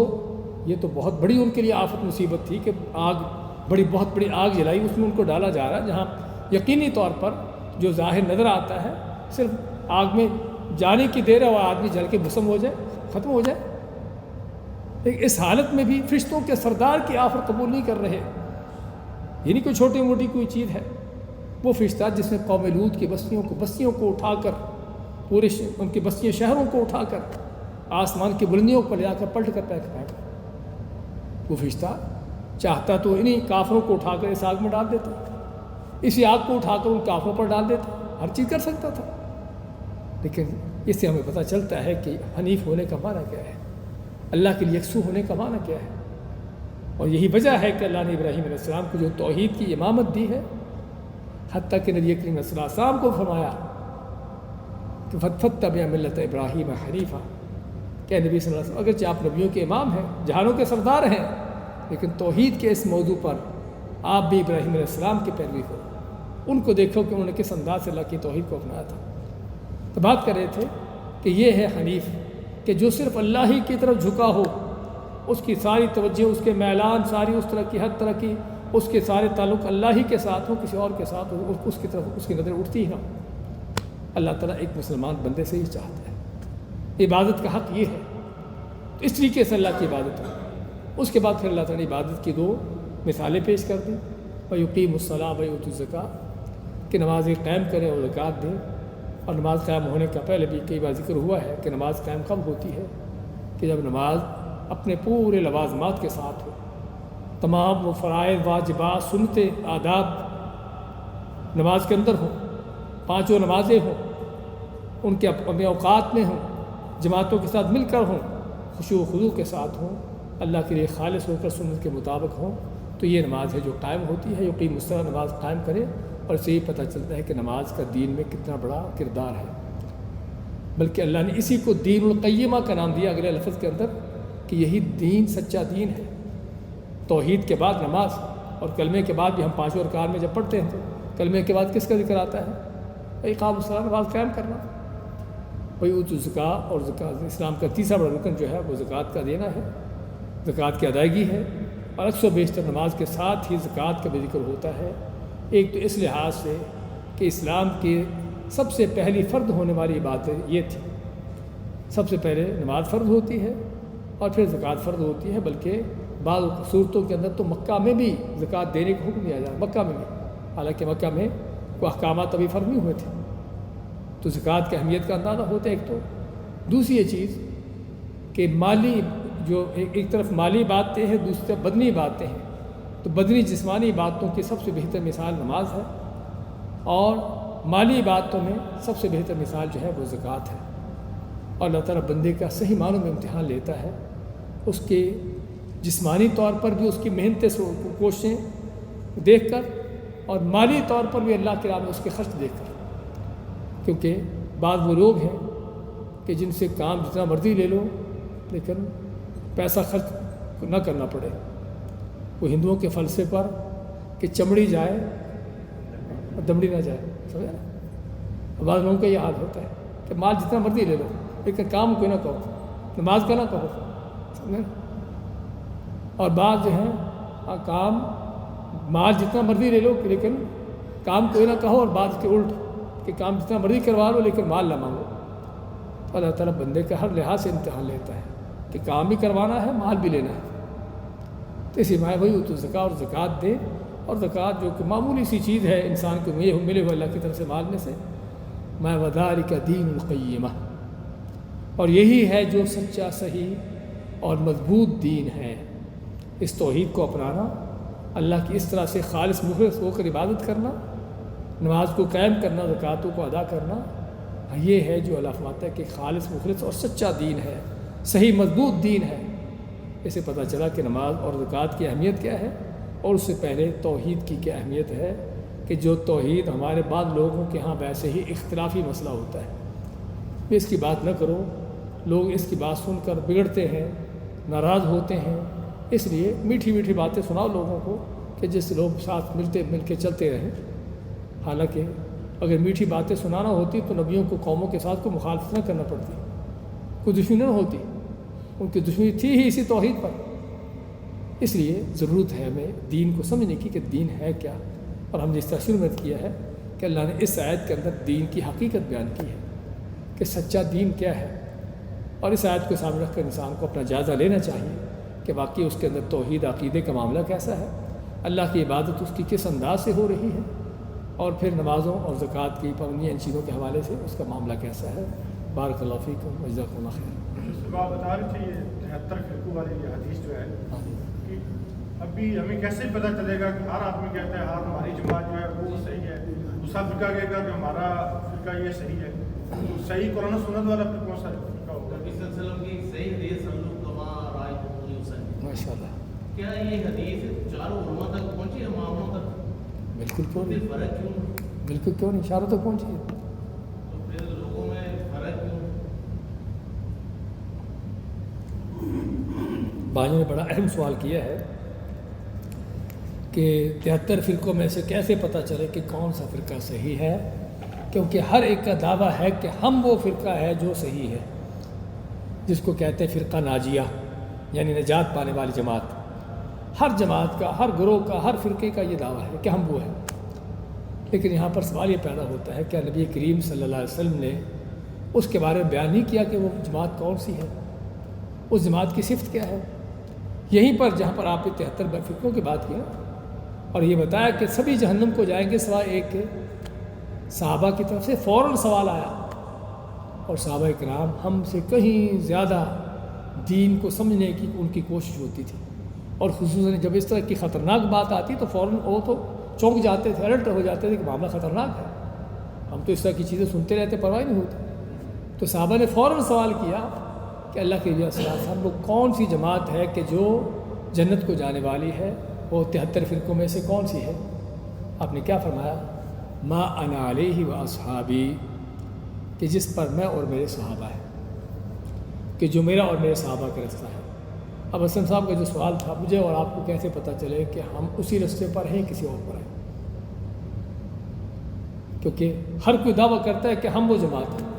یہ تو بہت بڑی ان کے لیے آفت مصیبت تھی کہ بہت بڑی آگ جلائی، اس میں ان کو ڈالا جا رہا ہے، جہاں یقینی طور پر جو ظاہر نظر آتا ہے صرف آگ میں جانے کی دیر ہے اور آدمی جل کے بھسم ہو جائے، ختم ہو جائے۔ لیکن اس حالت میں بھی فرشتوں کے سردار کی آفر قبول نہیں کر رہے، یہ نہیں کوئی چھوٹی موٹی کوئی چیز ہے۔ وہ فرشتہ جس نے قوم لوط کی بستیوں کو اٹھا کر پورے ان کی بستیاں شہروں کو اٹھا کر آسمان کی بلندیوں پر لے جا کر پلٹ کر پھینک، وہ فرشتہ چاہتا تو انہیں کافروں کو اٹھا کر اس آگ میں ڈال دیتا، اسی آگ کو اٹھا کر ان کافروں پر ڈال دیتا، ہر چیز کر سکتا تھا۔ لیکن اس سے ہمیں پتہ چلتا ہے کہ حنیف ہونے کا معنی کیا ہے، اللہ کے لیے یکسو ہونے کا معنی کیا ہے۔ اور یہی وجہ ہے کہ اللہ نے ابراہیم علیہ السلام کو جو توحید کی امامت دی ہے، حتیٰ کہ نبی کریم صلی اللہ علیہ وسلم کو فرمایا کہ فَاتَّبِعْ مِلَّةَ إِبْرَاهِيمَ حَنِيفًا، کہ نبی صلی اللہ علیہ وسلم اگرچہ آپ نبیوں کے امام ہیں، جہانوں کے سردار ہیں، لیکن توحید کے اس موضوع پر آپ بھی ابراہیم علیہ السلام کی پیروی کرو، ان کو دیکھو کہ انہوں نے کس انداز سے اللہ کی توحید کو اپنایا تھا۔ تو بات کر رہے تھے کہ یہ ہے حنیف، کہ جو صرف اللہ ہی کی طرف جھکا ہو، اس کی ساری توجہ، اس کے میلان ساری اس طرح کی ہر طرح کی، اس کے سارے تعلق اللہ ہی کے ساتھ ہو، کسی اور کے ساتھ ہو، اس کی طرف اس کی نظر اٹھتی ہی نہ ہو۔ اللہ تعالیٰ ایک مسلمان بندے سے ہی چاہتا ہے، عبادت کا حق یہ ہے، تو اس طریقے سے اللہ کی عبادت ہے۔ اس کے بعد پھر اللہ تعالیٰ نے عبادت کی دو مثالیں پیش کر دیں، وَيُقِيمُ الصَّلَاةَ وَيُؤْتُوا الزَّكَاةَ، کہ نماز قائم کریں اور زکوٰۃ دیں۔ اور نماز قائم ہونے کا پہلے بھی کئی بار ذکر ہوا ہے کہ نماز قائم کب ہوتی ہے، کہ جب نماز اپنے پورے لوازمات کے ساتھ ہو، تمام وہ فرائض، واجبات، سنتیں، آداب نماز کے اندر ہوں، پانچوں نمازیں ہوں، ان کے اپنے اوقات میں ہوں، جماعتوں کے ساتھ مل کر ہوں، خشوع و خضوع کے ساتھ ہوں، اللہ کے لیے خالص ہو کر سنت کے مطابق ہوں، تو یہ نماز ہے جو قائم ہوتی ہے۔ یقین مستقل نماز قائم کرے، اور اسے یہ پتہ چلتا ہے کہ نماز کا دین میں کتنا بڑا کردار ہے۔ بلکہ اللہ نے اسی کو دین القیمہ کا نام دیا اگلے لفظ کے اندر، کہ یہی دین سچا دین ہے۔ توحید کے بعد نماز، اور کلمے کے بعد بھی ہم پانچوں ارکان میں جب پڑھتے ہیں تو کلمے کے بعد کس کا ذکر آتا ہے؟ اقام الصلاۃ، نماز قائم کرنا۔ وَيُؤْتُوا الزَّكَاةَ، اور زکوٰۃ اسلام کا تیسرا بڑا رکن جو ہے وہ زکوٰۃ کا دینا ہے، زکوٰۃ کی ادائیگی ہے۔ اور اکثر بیشتر نماز کے ساتھ ہی زکوٰۃ کا بھی ذکر ہوتا ہے۔ ایک تو اس لحاظ سے کہ اسلام کی سب سے پہلی فرض ہونے والی باتیں یہ تھی، سب سے پہلے نماز فرض ہوتی ہے اور پھر زکوٰۃ فرض ہوتی ہے، بلکہ بعض صورتوں کے اندر تو مکہ میں بھی زکوٰۃ دینے کا حکم دیا جائے، مکہ میں بھی، حالانکہ مکہ میں کوئی احکامات ابھی فرض نہیں ہوئے تھے، تو زکوٰۃ کی اہمیت کا اندازہ ہوتا ہے۔ ایک تو دوسری یہ چیز کہ مالی جو ایک طرف مالی باتیں ہیں، دوسری طرف بدنی باتیں ہیں، تو بدنی جسمانی باتوں کی سب سے بہتر مثال نماز ہے، اور مالی باتوں میں سب سے بہتر مثال جو ہے وہ زکوٰۃ ہے۔ اور اللہ تعالیٰ بندے کا صحیح معنوں میں امتحان لیتا ہے، اس کے جسمانی طور پر بھی اس کی محنتیں کوششیں دیکھ کر، اور مالی طور پر بھی اللہ کے راہ میں اس کے خرچ دیکھ کر، کیونکہ بعض وہ لوگ ہیں کہ جن سے کام جتنا مرضی لے لو لیکن پیسہ خرچ نہ کرنا پڑے۔ وہ ہندوؤں کے فلسفے پر کہ چمڑی جائے اور دمڑی نہ جائے، سمجھا نا؟ بعض لوگوں کا یہ حال ہوتا ہے کہ مال جتنا مرضی لے لو لیکن کام کوئی نہ کرو، نماز کا نہ کرو، سمجھا نا؟ اور بعض جو ہیں کام مال جتنا مرضی لے لو لیکن کام کوئی نہ کہو، اور بعض کے الٹ کہ کام جتنا مرضی کروا لو لیکن مال نہ مانگو۔ تو اللہ تعالیٰ بندے کا ہر لحاظ سے امتحان لیتا ہے کہ کام بھی کروانا ہے، مال بھی لینا ہے۔ تو اسی معنی وہی تو زکوٰۃ اور زکوٰۃ دے، اور زکوٰۃ جو کہ معمولی سی چیز ہے انسان کو ملے ہوئے اللہ کی طرف سے مال میں سے، میں وذالک دین القیمہ، اور یہی ہے جو سچا، صحیح اور مضبوط دین ہے۔ اس توحید کو اپنانا، اللہ کی اس طرح سے خالص مخلص ہو کر عبادت کرنا، نماز کو قائم کرنا، زکوٰۃوں کو ادا کرنا، یہ ہے جو اللہ فرماتا ہے کہ خالص مخلص اور سچا دین ہے، صحیح مضبوط دین ہے۔ اسے پتہ چلا کہ نماز اور زکوٰۃ کی اہمیت کیا ہے، اور اس سے پہلے توحید کی کیا اہمیت ہے، کہ جو توحید ہمارے بعض لوگوں کے ہاں ویسے ہی اختلافی مسئلہ ہوتا ہے، اس کی بات نہ کرو، لوگ اس کی بات سن کر بگڑتے ہیں، ناراض ہوتے ہیں، اس لیے میٹھی میٹھی باتیں سناؤ لوگوں کو کہ جس سے لوگ ساتھ مل کے چلتے رہیں۔ حالانکہ اگر میٹھی باتیں سنانا ہوتی تو نبیوں کو قوموں کے ساتھ کوئی مخالفت نہ کرنا پڑتی، کوئی دشمنی نہ ہوتی، ان کی دشمنی تھی ہی اسی توحید پر، اس لیے ضرورت ہے ہمیں دین کو سمجھنے کی کہ دین ہے کیا، اور ہم نے اس طرح شروع میں کیا ہے کہ اللہ نے اس آیت کے اندر دین کی حقیقت بیان کی ہے کہ سچا دین کیا ہے، اور اس آیت کو سامنے رکھ کر انسان کو اپنا جائزہ لینا چاہیے کہ واقعی اس کے اندر توحید عقیدے کا معاملہ کیسا ہے، اللہ کی عبادت اس کی کس انداز سے ہو رہی ہے، اور پھر نمازوں اور زکوٰۃ کی پابندی ان چیزوں کے حوالے سے اس کا معاملہ کیسا ہے۔ بارک اللہ فیکم وجزاکم اللہ خیر۔ آپ بتا رہے تھے یہ 73 فرقوں والی یہ حدیث جو ہے کہ ابھی ہمیں کیسے پتہ چلے گا کہ ہر آدمی کہتا ہے ہر ہماری جماعت جو ہے وہ صحیح ہے، دوسرا فرقہ کہے گا کہ ہمارا فرقہ یہ صحیح ہے، تو صحیح قرآن و سنت والا پھر کون سا فرقہ ہوگا؟ نبی صلی اللہ علیہ وسلم کی صحیح حدیث ہم لوگ کما رائے حسین، ماشاء اللہ، کیا یہ حدیث چاروں علماء تک پہنچی ہے، معاملوں تک؟ بالکل کیوں پھر نہیں، فرق کیوں؟ بالکل کیوں نہیں، اشاروں تک پہنچی ہے۔ تو پھر لوگوں میں فرق کیوں؟ بھائیوں نے بڑا اہم سوال کیا ہے کہ 73 فرقوں میں سے کیسے پتہ چلے کہ کون سا فرقہ صحیح ہے، کیونکہ ہر ایک کا دعویٰ ہے کہ ہم وہ فرقہ ہے جو صحیح ہے، جس کو کہتے ہیں فرقہ ناجیہ، یعنی نجات پانے والی جماعت۔ ہر جماعت کا، ہر گروہ کا، ہر فرقے کا یہ دعویٰ ہے کہ ہم وہ ہیں، لیکن یہاں پر سوال یہ پیدا ہوتا ہے کہ نبی کریم صلی اللہ علیہ وسلم نے اس کے بارے میں بیان نہیں کیا کہ وہ جماعت کون سی ہے، اس جماعت کی صفت کیا ہے۔ یہیں پر جہاں پر آپ نے 73 فرقوں کی بات کی نا، اور یہ بتایا کہ سبھی جہنم کو جائیں گے سوائے ایک کے، صحابہ کی طرف سے فوراً سوال آیا، اور صحابہ کرام ہم سے کہیں زیادہ دین کو سمجھنے کی ان کی کوشش ہوتی تھی، اور خصوصاً جب اس طرح کی خطرناک بات آتی تو فوراً وہ تو چونک جاتے تھے، الرٹ ہو جاتے تھے کہ معاملہ خطرناک ہے، ہم تو اس طرح کی چیزیں سنتے رہتے، پرواہ نہیں ہوتی۔ تو صحابہ نے فوراً سوال کیا کہ اللہ کے نبی صلی اللہ علیہ وسلم وہ کون سی جماعت ہے کہ جو جنت کو جانے والی ہے، وہ 73 فرقوں میں سے کون سی ہے؟ آپ نے کیا فرمایا؟ ما انا علیہ و اصحابی، کہ جس پر میں اور میرے صحابہ ہیں، کہ جو میرا اور میرے صحابہ کا رستہ ہے۔ اب حسن صاحب کا جو سوال تھا، مجھے اور آپ کو کیسے پتہ چلے کہ ہم اسی رستے پر ہیں کسی اور پر ہیں؟ کیونکہ ہر کوئی دعویٰ کرتا ہے کہ ہم وہ جماعت ہیں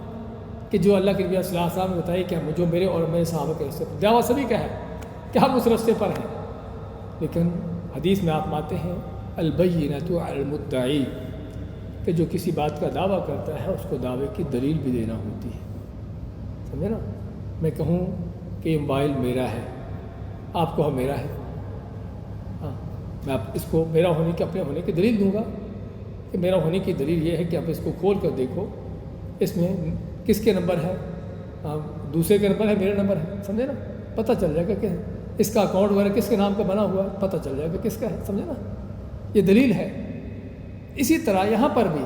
کہ جو اللہ کے نبی صلی اللہ علیہ وسلم نے بتائی کہ جو میرے اور میرے صحابہ کے رستے پر، دعویٰ سبھی کا ہے کہ ہم اس رستے پر ہیں، لیکن حدیث میں آپ ماتے ہیں البینۃ علی المدعی، کہ جو کسی بات کا دعویٰ کرتا ہے اس کو دعوے کی دلیل بھی دینا ہوتی ہے، سمجھے نا؟ میں کہوں کہ یہ موبائل میرا ہے، آپ کو میرا ہے، ہاں، میں آپ اس کو میرا ہونے کے، اپنے ہونے کی دلیل دوں گا کہ میرا ہونے کی دلیل یہ ہے کہ آپ اس کو کھول کر دیکھو، اس میں کس کے نمبر ہے، دوسرے کے نمبر ہے، میرا نمبر ہے، سمجھے نا؟ پتہ چل جائے گا کہ اس کا اکاؤنٹ وغیرہ کس کے نام کا بنا ہوا ہے، پتہ چل جائے گا کس کا ہے، سمجھے نا؟ یہ دلیل ہے۔ اسی طرح یہاں پر بھی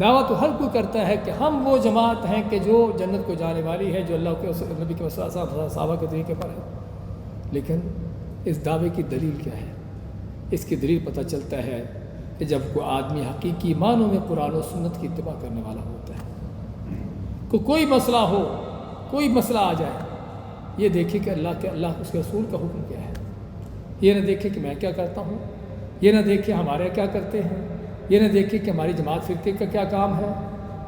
دعویٰ تو ہر کوئی کرتا ہے کہ ہم وہ جماعت ہیں کہ جو جنت کو جانے والی ہے، جو اللہ کے نبی کے صحابہ کے طریقے پر ہے، لیکن اس دعوے کی دلیل کیا ہے؟ اس کی دلیل پتہ چلتا ہے کہ جب کوئی آدمی حقیقی معنوں میں قرآن و سنت کی اتباع کرنے والا ہوتا ہے، کوئی مسئلہ ہو، کوئی مسئلہ آ جائے، یہ دیکھے کہ اللہ اس کے رسول کا حکم کیا ہے، یہ نہ دیکھے کہ میں کیا کرتا ہوں، یہ نہ دیکھے ہمارے کیا کرتے ہیں، یہ نہ دیکھے کہ ہماری جماعت فرقے کا کیا کام ہے،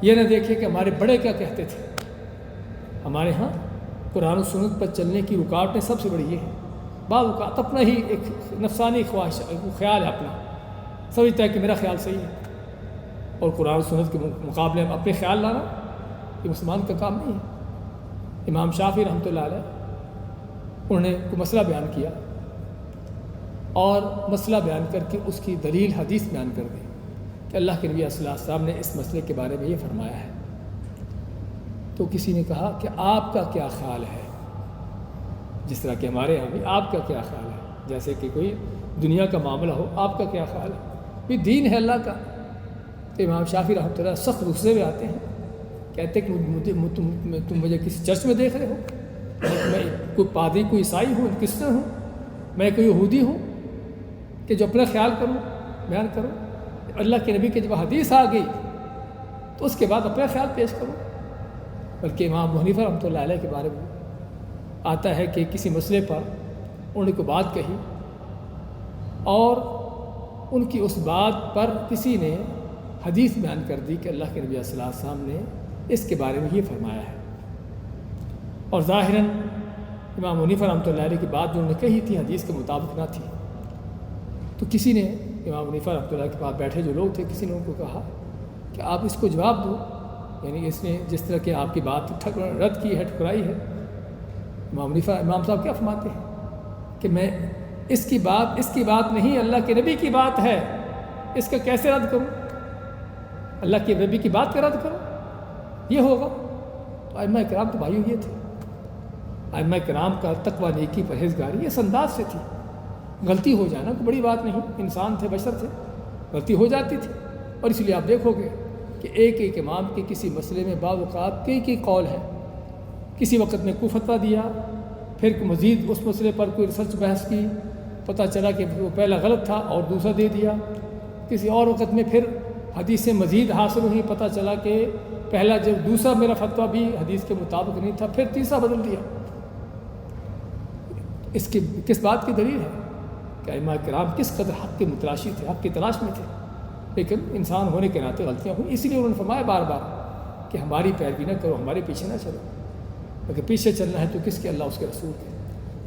یہ نہ دیکھے کہ ہمارے بڑے کیا کہتے تھے۔ ہمارے ہاں قرآن و سنت پر چلنے کی رکاوٹیں سب سے بڑی یہ ہے، بعض اوقات اپنا ہی ایک نفسانی خواہش، خیال ہے اپنا، سمجھتا ہے کہ میرا خیال صحیح ہے، اور قرآن و سنت کے مقابلے میں اپنے خیال لانا یہ مسلمان کا کام نہیں ہے۔ امام شافعی رحمۃ اللہ علیہ انہوں نے کوئی مسئلہ بیان کیا، اور مسئلہ بیان کر کے اس کی دلیل حدیث بیان کر دی کہ اللہ کے نبی صلی اللہ علیہ وسلم نے اس مسئلے کے بارے میں یہ فرمایا ہے، تو کسی نے کہا کہ آپ کا کیا خیال ہے؟ جس طرح کہ ہمارے یہاں بھی آپ کا کیا خیال ہے، جیسے کہ کوئی دنیا کا معاملہ ہو، آپ کا کیا خیال ہے؟ یہ دین ہے اللہ کا۔ تو امام شافعی رحمۃ اللہ سخت غصے میں آتے ہیں، کہتے کہ تم مجھے کسی چرچ میں دیکھ رہے ہو، میں کوئی پادری، کوئی عیسائی ہوں، کس طرح ہوں، میں کوئی یہودی ہوں کہ جو اپنا خیال کروں، بیان کروں؟ اللہ کے نبی کی جب حدیث آ گئی تو اس کے بعد اپنا خیال پیش کروں۔ بلکہ امام ابو حنیفہ رحمۃ اللہ علیہ کے بارے میں آتا ہے کہ کسی مسئلے پر انہوں نے کوئی بات کہی، اور ان کی اس بات پر کسی نے حدیث بیان کر دی کہ اللہ کے نبی صلی اللہ علیہ وسلم نے اس کے بارے میں یہ فرمایا ہے، اور ظاہراً امام حنیفہ رحمۃ اللہ علیہ کی بات جو انہوں نے کہی تھی حدیث کے مطابق نہ تھی، تو کسی نے امام حنیفہ رحمۃ اللہ کے پاس بیٹھے جو لوگ تھے، کسی نے ان کو کہا کہ آپ اس کو جواب دو، یعنی اس نے جس طرح کہ آپ کی بات رد کی ہے، ٹھکرائی ہے۔ امام صاحب کیا فرماتے ہیں کہ میں اس کی بات نہیں، اللہ کے نبی کی بات ہے، اس کا کیسے رد کروں؟ اللہ کے نبی کی بات کا رد کروں، یہ ہوگا؟ تو ائمہ کرام تو بھائیو یہ تھے، ائمہ کرام کا تقویٰ، نیکی، پرہیزگاری اس انداز سے تھی۔ غلطی ہو جانا کوئی بڑی بات نہیں، انسان تھے، بشر تھے، غلطی ہو جاتی تھی۔ اور اس لیے آپ دیکھو گے کہ ایک امام کے کسی مسئلے میں بعض اوقات کئی قول ہیں۔ کسی وقت میں کوئی فتویٰ دیا، پھر مزید اس مسئلے پر کوئی ریسرچ بحث کی، پتہ چلا کہ وہ پہلا غلط تھا اور دوسرا دے دیا۔ کسی اور وقت میں پھر حدیثیں مزید حاصل ہوئی، پتہ چلا کہ پہلا جب دوسرا میرا فتویٰ بھی حدیث کے مطابق نہیں تھا، پھر تیسرا بدل دیا۔ اس کی کس بات کی دلیل ہے کہ ائمہ کرام کس قدر حق کے متلاشی تھے، حق کی تلاش میں تھے، لیکن انسان ہونے کے ناطے غلطیاں ہوئیں۔ اسی لیے انہوں نے فرمایا بار بار کہ ہماری پیروی نہ کرو، ہمارے پیچھے نہ چلو، اگر پیچھے چلنا ہے تو کس کے؟ اللہ اس کے رسول کے۔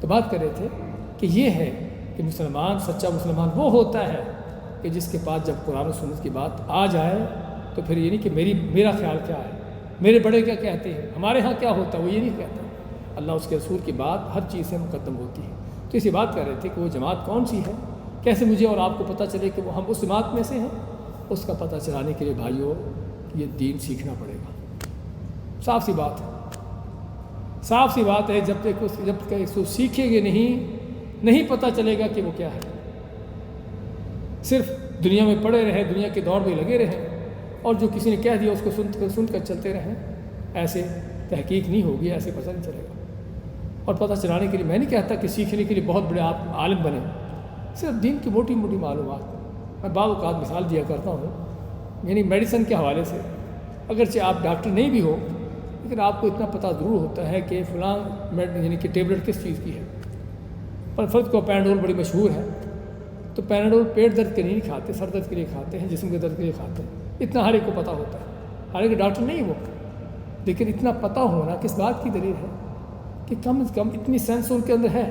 تو بات کر رہے تھے کہ یہ ہے کہ مسلمان، سچا مسلمان وہ ہوتا ہے کہ جس کے پاس جب قرآن و سنت کی بات آ جائے تو پھر یہ نہیں کہ میرا خیال کیا ہے، میرے بڑے کیا کہتے ہیں، ہمارے ہاں کیا ہوتا ہے، وہ یہ نہیں کہتا۔ اللہ اس کے رسول کی بات ہر چیز سے مقدم ہوتی ہے۔ تو اسی بات کر رہے تھے کہ وہ جماعت کون سی ہے، کیسے مجھے اور آپ کو پتہ چلے کہ وہ ہم اس جماعت میں سے ہیں؟ اس کا پتہ چلانے کے لیے بھائیوں یہ دین سیکھنا پڑے گا۔ صاف سی بات ہے، جب تک اس کو سیکھیں گے نہیں پتہ چلے گا کہ وہ کیا ہے۔ صرف دنیا میں پڑے رہیں، دنیا کے دور میں لگے رہیں، اور جو کسی نے کہہ دیا اس کو سن کر چلتے رہیں، ایسے تحقیق نہیں ہوگی، ایسے پتہ نہیں چلے گا۔ اور پتہ چلانے کے لیے میں نہیں کہتا کہ سیکھنے کے لیے بہت بڑے آپ عالم بنیں، صرف دین کی موٹی معلومات۔ میں بعض اوقات مثال دیا کرتا ہوں، یعنی میڈیسن کے حوالے سے، اگرچہ آپ ڈاکٹر نہیں بھی ہو لیکن آپ کو اتنا پتہ ضرور ہوتا ہے کہ فلاں یعنی کہ ٹیبلٹ کس چیز کی ہے۔ پر فرض کو پیناڈول بڑی مشہور ہے، تو پیناڈول پیٹ درد کے نہیں کھاتے، سر درد کے لیے کھاتے ہیں، جسم کے درد کے لیے کھاتے ہیں، اتنا ہر ایک کو پتہ ہوتا ہے، حالانکہ ڈاکٹر نہیں وہ، لیکن اتنا پتہ ہونا کس بات کی دلیل ہے کہ کم از کم اتنی سینس ان کے اندر ہے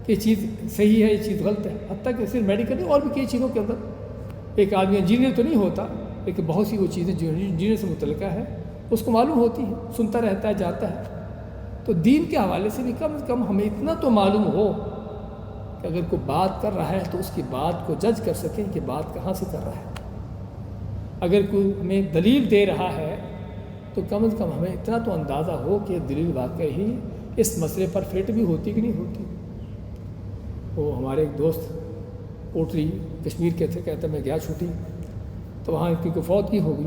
کہ یہ چیز صحیح ہے، یہ چیز غلط ہے۔ حتیٰ کہ صرف میڈیکل نہیں، اور بھی کئی چیزوں کے اندر ایک آدمی انجینئر تو نہیں ہوتا، لیکن بہت سی وہ چیزیں جو انجینئر سے متعلقہ ہے اس کو معلوم ہوتی ہیں، سنتا رہتا ہے، جاتا ہے۔ تو دین کے حوالے سے بھی کم از کم ہمیں اتنا تو معلوم ہو کہ اگر کوئی بات کر رہا ہے تو اس کی بات کو جج کر سکیں کہ بات کہاں سے کر رہا ہے۔ اگر کوئی ہمیں دلیل دے رہا ہے تو کم از کم ہمیں اتنا تو اندازہ ہو کہ دلیل واقعی اس مسئلے پر فٹ بھی ہوتی کہ نہیں ہوتی۔ وہ ہمارے ایک دوست کوٹری کشمیر کے تھے، کہتے میں گیا چھٹی، تو وہاں کی کوئی فوتگی ہو گئی،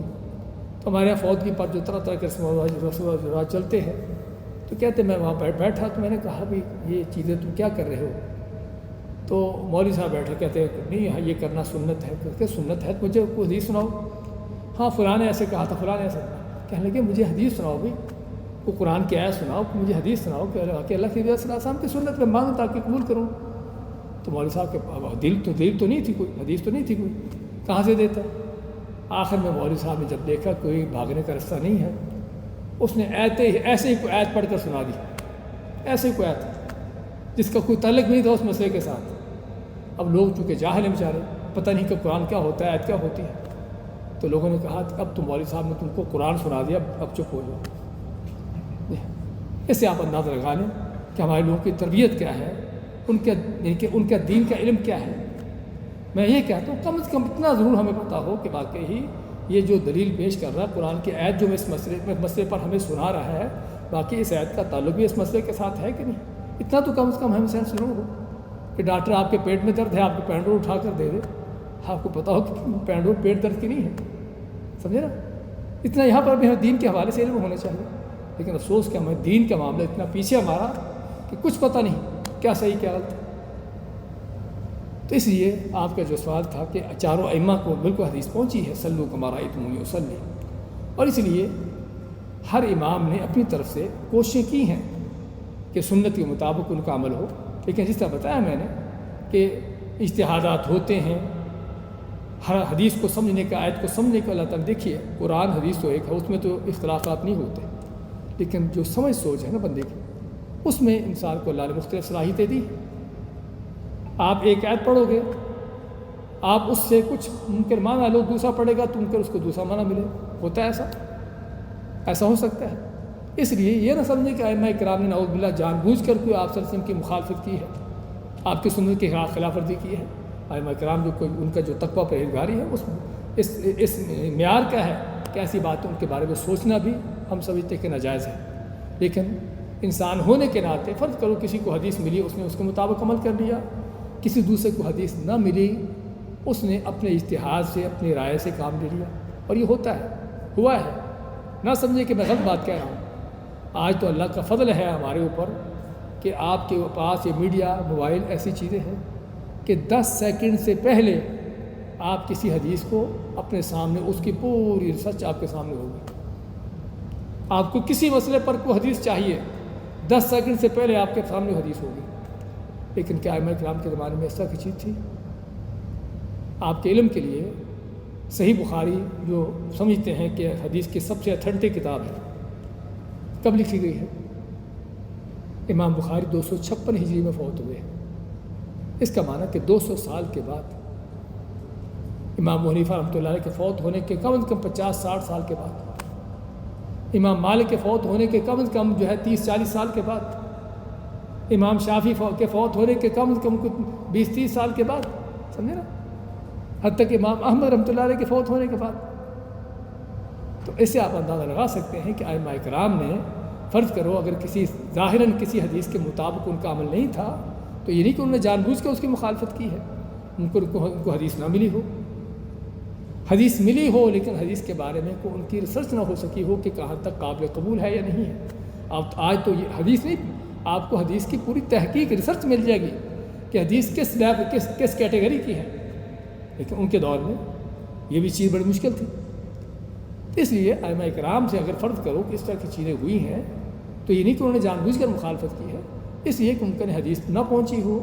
تو ہمارے یہاں فوتگی پر جو طرح کے رسم چلتے ہیں، تو کہتے میں وہاں بیٹھا، تو میں نے کہا بھی یہ چیزیں تم کیا کر رہے ہو؟ تو مولوی صاحب بیٹھے، کہتے ہیں نہیں یہ کرنا سنت ہے۔ کہ سنت ہے تو مجھے کوئی حدیث سناؤ۔ ہاں فلاں نے ایسے کہا تھا، فلاں نے ایسے کہنے لگے مجھے حدیث سناؤ بھی، وہ قرآن کی آیت سناؤ، مجھے حدیث سناؤ کہ اللہ کے صلی اللہ علیہ وسلم کی سنت میں مانگوں تاکہ قبول کروں۔ تو مولوی صاحب کے دل تو نہیں تھی، کوئی حدیث تو نہیں تھی، کوئی کہاں سے دیتا۔ آخر میں مولوی صاحب نے جب دیکھا کوئی بھاگنے کا رستہ نہیں ہے، اس نے ایسے ہی کوئی آیت پڑھ کر سنا دی، ایسے ہی کوئی آیت جس کا کوئی تعلق نہیں تھا اس مسئلے کے ساتھ۔ اب لوگ چونکہ جاہل ہیں بیچارے، پتہ نہیں کہ قرآن کیا ہوتا ہے، آیت کیا ہوتی ہے، تو لوگوں نے کہا اب تو مولوی صاحب نے تم کو قرآن سنا دیا، اب چپ ہو جاؤ۔ اس سے آپ اندازہ لگا لیں کہ ہمارے لوگوں کی تربیت کیا ہے، ان کا دین کا علم کیا ہے۔ میں یہ کہتا ہوں کم از کم اتنا ضرور ہمیں پتہ ہو کہ واقعی یہ جو دلیل پیش کر رہا ہے قرآن کی آیت، جو اس مسئلے پر ہمیں سنا رہا ہے، باقی اس آیت کا تعلق بھی اس مسئلے کے ساتھ ہے کہ نہیں، اتنا تو کم از کم ہمیں سینس ضرور ہو کہ ڈاکٹر آپ کے پیٹ میں درد ہے، آپ کو پیناڈول اٹھا کر دے دے، آپ کو پتہ ہو کہ پیناڈول پیٹ درد کی نہیں ہے، سمجھے نا۔ اتنا یہاں پر بھی ہمیں دین کے حوالے سے علم ہونا چاہیے، لیکن افسوس کہ ہمیں دین کا معاملہ اتنا پیچھے ہمارا کہ کچھ پتہ نہیں کیا صحیح کیا غلط۔ تو اس لیے آپ کا جو سوال تھا کہ چاروں ائمہ کو بالکل حدیث پہنچی ہے، صلو کما رأیتمونی اصلی، اور اس لیے ہر امام نے اپنی طرف سے کوششیں کی ہیں کہ سنت کے مطابق ان کا عمل ہو، لیکن جس طرح بتایا میں نے کہ اجتہادات ہوتے ہیں، ہر حدیث کو سمجھنے کا، آیت کو سمجھنے کا، اللہ تعالیٰ دیکھیے قرآن حدیث تو ایک ہے، اس میں تو اختلافات نہیں ہوتے، لیکن جو سمجھ سوچ ہے نا بندے کی، اس میں انسان کو اللہ نے مختلف صلاحیتیں دی. آپ ایک آیت پڑھو گے، آپ اس سے کچھ ممکن معنی لو، دوسرا پڑھے گا تو ممکن اس کو دوسرا معنی ملے. ہوتا ہے ایسا ہو سکتا ہے. اس لیے یہ نہ سمجھیں کہ ائمہ کرام نے نعوذ باللہ جان بوجھ کر کوئی آپ صلی اللہ علیہ وسلم کی مخالفت کی ہے، آپ کی سنت کی خلاف ورزی کی ہے. ائمہ کرام جو کوئی ان کا جو تقویٰ پرہیزگاری ہے اس معیار کا ہے کہ ایسی باتوں کے بارے میں سوچنا بھی ہم سمجھتے کہ ناجائز ہے. لیکن انسان ہونے کے ناطے فرض کرو کسی کو حدیث ملی، اس نے اس کے مطابق عمل کر لیا، کسی دوسرے کو حدیث نہ ملی، اس نے اپنے اجتہاد سے اپنی رائے سے کام لے لیا. اور یہ ہوتا ہے، ہوا ہے. نہ سمجھے کہ میں غلط بات کہہ رہا ہوں. آج تو اللہ کا فضل ہے ہمارے اوپر کہ آپ کے پاس یہ میڈیا، موبائل ایسی چیزیں ہیں کہ 10 سیکنڈ سے پہلے آپ کسی حدیث کو اپنے سامنے، اس کی پوری ریسرچ آپ کے سامنے ہوگی. آپ کو کسی مسئلے پر کوئی حدیث چاہیے، 10 سیکنڈ سے پہلے آپ کے سامنے حدیث ہوگی. لیکن کیا ائمہ کرام کے زمانے میں ایسا کی چیز تھی؟ آپ کے علم کے لیے صحیح بخاری جو سمجھتے ہیں کہ حدیث کی سب سے اتھینٹک کتاب ہے، کب لکھی گئی ہے؟ امام بخاری 256 ہجری میں فوت ہوئے ہیں. اس کا معنی کہ 200 سال کے بعد، امام ابو حنیفہ رحمۃ اللہ علیہ کے فوت ہونے کے کم از کم 50-60 سال کے بعد، امام مالک کے فوت ہونے کے کم از کم 30-40 سال کے بعد، امام شافعی کے فوت ہونے کے کم از کم 20-30 سال کے بعد، سمجھے نا، حتیٰ کہ امام احمد رحمۃ اللہ علیہ کے فوت ہونے کے بعد. تو اس سے آپ اندازہ لگا سکتے ہیں کہ ائمہ کرام نے فرض کرو اگر ظاہراً کسی حدیث کے مطابق ان کا عمل نہیں تھا تو یہ نہیں کہ انہوں نے جان بوجھ کے اس کی مخالفت کی ہے. ان کو حدیث نہ ملی ہو، حدیث ملی ہو لیکن حدیث کے بارے میں ان کی ریسرچ نہ ہو سکی ہو کہ کہاں تک قابل قبول ہے یا نہیں ہے. آج تو یہ حدیث نہیں، آپ کو حدیث کی پوری تحقیق ریسرچ مل جائے گی کہ حدیث کس کیٹیگری کی ہے. لیکن ان کے دور میں یہ بھی چیز بڑی مشکل تھی. اس لیے ائمہ کرام سے اگر فرض کرو کہ اس طرح کی چیزیں ہوئی ہیں تو یہ نہیں کہ انہوں نے جان بوجھ کر مخالفت کی ہے، اس لیے کہ ان کے حدیث نہ پہنچی ہو،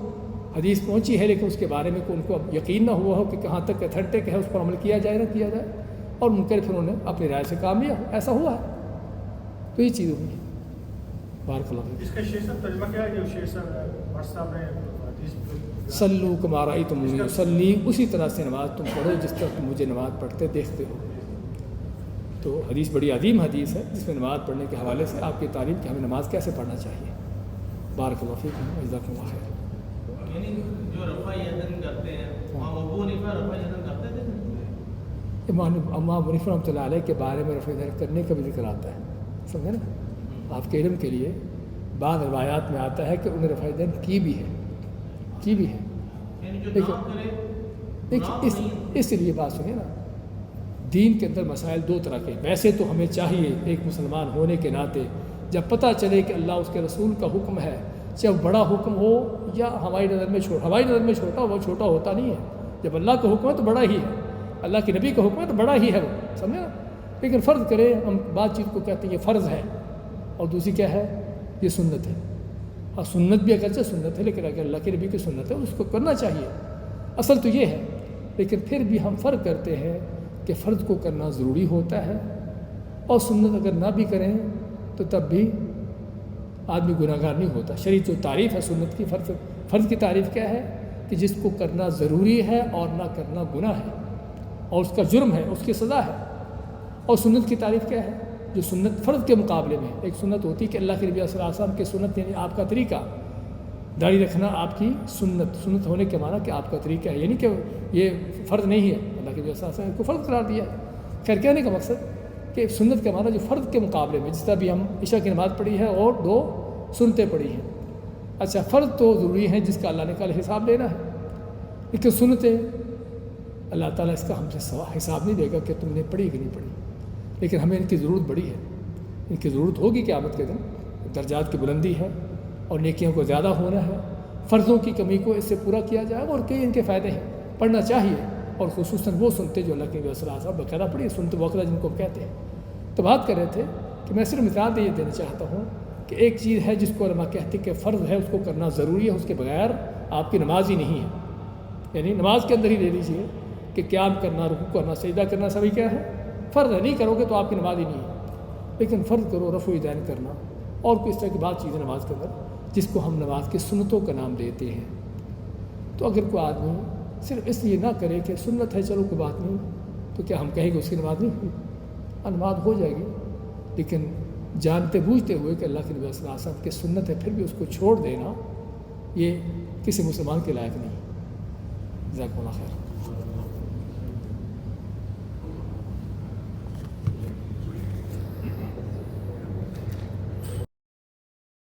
حدیث پہنچی ہے لیکن اس کے بارے میں ان کو اب یقین نہ ہوا ہو کہ کہاں تک اتھینٹک ہے، اس پر عمل کیا جائے نہ کیا جائے، اور منکر پھر انہوں نے اپنی رائے سے کام لیا. ایسا ہوا ہے. تو یہ چیز ہوئی ہے. بارک اللہ فیک. اس کا شیخ صاحب ترجمہ کیا ہے جو شیخ صاحب نے حدیث صلو کما رأیتمونی اصلی، اسی طرح سے نماز تم پڑھو جس طرح تم مجھے نماز پڑھتے دیکھتے ہو. تو حدیث بڑی عظیم حدیث ہے جس میں نماز پڑھنے کے حوالے سے آپ کی تعلیم کہ ہمیں نماز کیسے پڑھنا چاہیے. بارک اللہ فیکم جزاکم اللہ خیر. یعنی جو رفع یدین کرتے ہیں امام ابو حنیفہ رفع یدین کرتے تھے. امام ابو حنیفہ رحمۃ اللہ علیہ کے بارے میں رفع یدین کرنے کا بھی ذکر آتا ہے، سمجھے نا. آپ کے علم کے لیے بعض روایات میں آتا ہے کہ انہیں رفع یدین کی بھی ہے. یعنی جو نام کرے دیکھیے اس لیے بات سنیں نا، دین کے اندر مسائل دو طرح کے. ویسے تو ہمیں چاہیے ایک مسلمان ہونے کے ناطے جب پتہ چلے کہ اللہ اس کے رسول کا حکم ہے، چاہے بڑا حکم ہو یا ہماری نظر میں چھوٹا، وہ چھوٹا ہوتا نہیں ہے. جب اللہ کا حکم ہے تو بڑا ہی ہے، اللہ کے نبی کا حکم ہے تو بڑا ہی ہے وہ، سمجھے نا. لیکن فرض کرے ہم بات چیت کو کہتے ہیں یہ فرض ہے اور دوسری کیا ہے، یہ سنت ہے. اور سنت بھی اگرچہ سنت ہے لیکن اگر اللہ کے نبی کی سنت ہے اس کو کرنا چاہیے، اصل تو یہ ہے. لیکن پھر بھی ہم فرق کرتے ہیں کہ فرض کو کرنا ضروری ہوتا ہے اور سنت اگر نہ بھی کریں تو تب بھی آدمی گناہ گار نہیں ہوتا. شریعت جو تعریف ہے سنت کی، فرض کی تعریف کیا ہے کہ جس کو کرنا ضروری ہے اور نہ کرنا گناہ ہے اور اس کا جرم ہے، اس کی سزا ہے. اور سنت کی تعریف کیا ہے، جو سنت فرض کے مقابلے میں ایک سنت ہوتی ہے کہ اللہ کے نبی صلی اللہ علیہ وسلم کی سنت، یعنی آپ کا طریقہ، داڑھی رکھنا آپ کی سنت ہونے کے معنی کہ آپ کا طریقہ ہے، یعنی کہ یہ فرض نہیں ہے، اللہ کے نبی صلی اللہ علیہ وسلم کو فرض قرار دیا. خیر کہنے کا مقصد کہ سنت کا معنی جو فرض کے مقابلے میں، جس طرح بھی ہم عشاء کی نماز پڑھی ہے اور 2 سنتیں پڑھی ہیں. اچھا فرض تو ضروری ہیں جس کا اللہ نے کل حساب لینا ہے، لیکن سنتیں اللہ تعالیٰ اس کا ہم سے حساب نہیں دے گا کہ تم نے پڑھی کہ نہیں پڑھی. لیکن ہمیں ان کی ضرورت بڑی ہے، ان کی ضرورت ہوگی قیامت کے دن. درجات کی بلندی ہے اور نیکیوں کو زیادہ ہونا ہے، فرضوں کی کمی کو اس سے پورا کیا جائے گا اور کئی ان کے فائدے ہیں. پڑھنا چاہیے، اور خصوصاً وہ سنتے جو اللہ کے نبی صلی اللہ علیہ وسلم باقاعدہ پڑھی، سنت وقتہ جن کو کہتے ہیں. تو بات کر رہے تھے کہ میں صرف مثال یہ دینا چاہتا ہوں کہ ایک چیز ہے جس کو علماء کہتے ہیں کہ فرض ہے، اس کو کرنا ضروری ہے، اس کے بغیر آپ کی نماز ہی نہیں ہے. یعنی نماز کے اندر ہی لے لیجیے کہ قیام کرنا، رکوع کرنا، سجدہ کرنا سبھی کیا ہے، فرض ہے. نہیں کرو گے تو آپ کی نماز ہی نہیں ہے. لیکن فرض کرو رفع یدین کرنا اور کوئی اس طرح کی بات چیزیں نماز کے اندر جس کو ہم نماز کی سنتوں کا نام دیتے ہیں. تو اگر کوئی آدمی صرف اس لیے نہ کرے کہ سنت ہے چلو کوئی بات نہیں، تو کیا ہم کہیں گے اس کی نماز نہیں ہوئی؟ نماز ہو جائے گی، لیکن جانتے بوجھتے ہوئے کہ اللہ کے نبی صلی اللہ علیہ وسلم کی سنت ہے پھر بھی اس کو چھوڑ دینا یہ کسی مسلمان کے لائق نہیں. جزاکم اللہ خیر.